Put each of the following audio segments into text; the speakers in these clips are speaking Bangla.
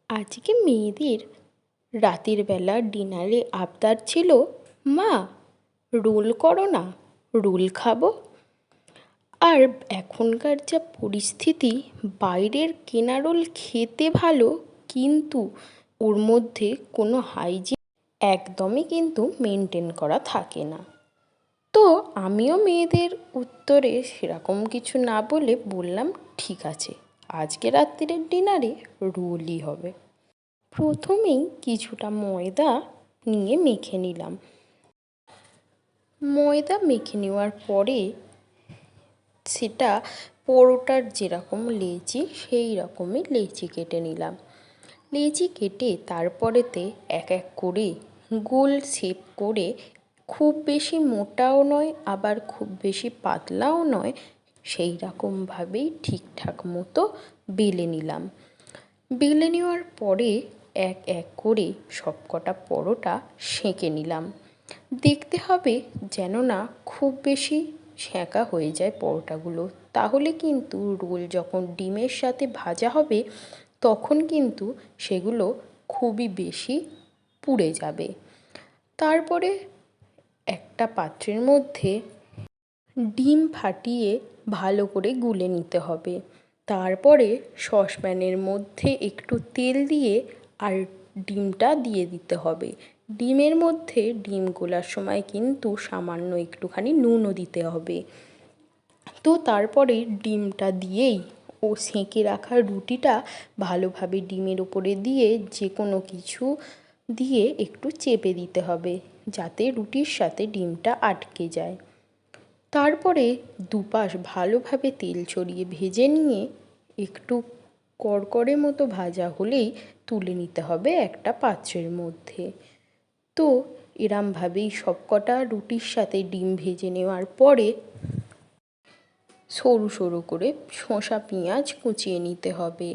আজকে মেয়েদের রাতের বেলা ডিনারে আবদার ছিল, মা রোল করো না, রোল খাবো। আর এখনকার যা পরিস্থিতি, বাইরের কেনা রোল খেতে ভালো, কিন্তু ওর মধ্যে কোনো হাইজিন একদমই কিন্তু মেনটেন করা থাকে না। তো আমিও মেয়েদের উত্তরে সেরকম কিছু না বলে বললাম, ঠিক আছে, আজকে রাত্রিরের ডিনারে রোলই হবে। প্রথমেই কিছুটা ময়দা নিয়ে মেখে নিলাম। ময়দা মেখে নেওয়ার পরে সেটা পরোটার যেরকম লেচি সেই রকমই লেচি কেটে নিলাম। লেচি কেটে তারপরেতে এক এক করে গোল শেপ করে, খুব বেশি মোটাও নয় আবার খুব বেশি পাতলাও নয়, সেই রকমভাবেই ঠিকঠাক মতো বেলে নিলাম। বেলে নেওয়ার পরে এক এক করে সবকটা পরোটা সেঁকে নিলাম। দেখতে হবে যেন না খুব বেশি সেঁকা হয়ে যায় পরোটাগুলো, তাহলে কিন্তু রোল যখন ডিমের সাথে ভাজা হবে তখন কিন্তু সেগুলো খুবই বেশি পুড়ে যাবে। তারপরে একটা পাত্রের মধ্যে ডিম ফাটিয়ে ভালো করে গুলে নিতে হবে। তারপরে সসপ্যানের মধ্যে একটু তেল দিয়ে আর ডিমটা দিয়ে দিতে হবে। ডিমের মধ্যে ডিম গোলার সময় কিন্তু সামান্য একটুখানি নুনও দিতে হবে। তো তারপরে ডিমটা দিয়েই ও সেঁকে রাখা রুটিটা ভালোভাবে ডিমের উপরে দিয়ে যে কোনো কিছু দিয়ে একটু চেপে দিতে হবে, যাতে রুটির সাথে ডিমটা আটকে যায়। তারপরে দুপাশ ভালোভাবে তেল ছড়িয়ে ভেজে নিয়ে একটু কড়কড়ে মতো ভাজা হলেই তুলে নিতে হবে একটা পাত্রের মধ্যে। তো এরমভাবেই সবকটা রুটির সাথে ডিম ভেজে নেওয়ার পরে সরু সরু করে শসা পেঁয়াজ কুচিয়ে নিতে হবে,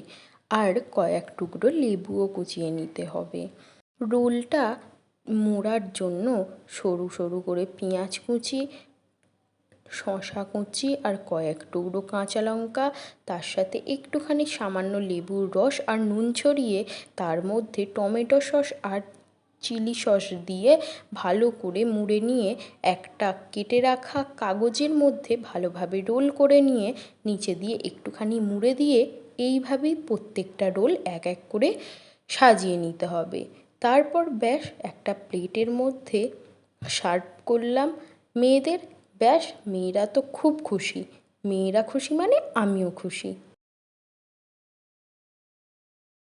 আর কয়েক টুকরো লেবুও কুচিয়ে নিতে হবে। রোলটা মোড়ার জন্য সরু সরু করে পেঁয়াজ কুচি, শসা কুচি আর কয়েক টুকরো কাঁচা লঙ্কা, তার সাথে একটুখানি সামান্য লেবুর রস আর নুন ছড়িয়ে তার মধ্যে টমেটো সস আর চিলি সস দিয়ে ভালো করে মুড়ে নিয়ে একটা কেটে রাখা কাগজের মধ্যে ভালোভাবে রোল করে নিয়ে নিচে দিয়ে একটুখানি মুড়ে দিয়ে এইভাবেই প্রত্যেকটা রোল এক এক করে সাজিয়ে নিতে হবে। তারপর ব্যাস একটা প্লেটের মধ্যে সার্ভ করলাম মেয়েদের। ব্যাস, মেয়েরা তো খুব খুশি। মেয়েরা খুশি মানে আমিও খুশি।